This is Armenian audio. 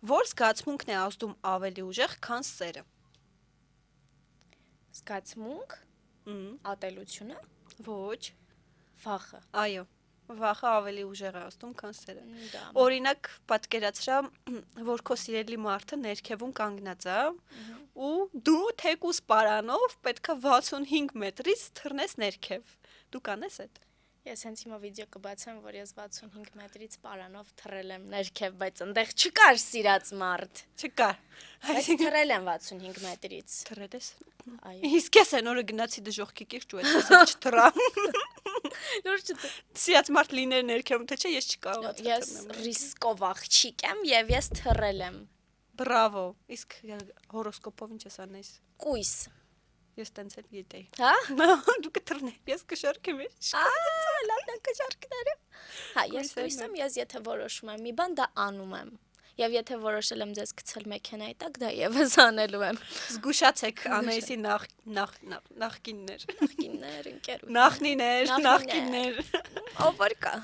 Որ զգացմունքն է ազդում ավելի ուժեղ, քան սերը։ Զգացմունք, ատելությունը, Ոչ։ վախը։ Այո, վախը ավելի ուժեղ է ազդում, քան սերը։ Դա Օրինակ, պատկերացրա, որ քո սիրելի մարդը ներքևում կանգնած է, ու դու թեկուս պարանով պետքա 65 մետրից թռնես ներքև։ Դու կանես այդ։ Ես հենց հիմա վիդեո կբացեմ, որ ես 65 մետրից պարանով թռել եմ ներքև, բայց այնտեղ չկար սիրած մարդ։ Չկա։ Բայց թռել եմ 65 մետրից։ Թռել ես։ Այո։ Իսկ ես այն օրը գնացի դժոխքի կիրճ ու այդպես չթռա։ Լուրջ չէ։ Սիրած մարդ լիներ ներքևում, թե չէ, ես չկարողացա Ես ռիսկով աղջիկ եմ եւ ես թռել եմ։ Բրավո։ Իսկ հորոսկոպով ինչ ես անես։ Կույս։ Ես տենց էլ գիտեի։ Հա։ Դու կթռնես, ես կշարքեմ։ Լավն է կշարքները։ Հա, ես կույս եմ, ես եթե որոշում եմ մի բան, դա անում եմ։ Եվ եթե որոշել եմ ձեզ գցել մեքենայի տակ, դա եւս անելու եմ։ Զգուշացեք Անայիսի նախկիններ։ Նախկիններ, ընկերուհի։ Նախնիներ։ Ով որ կա։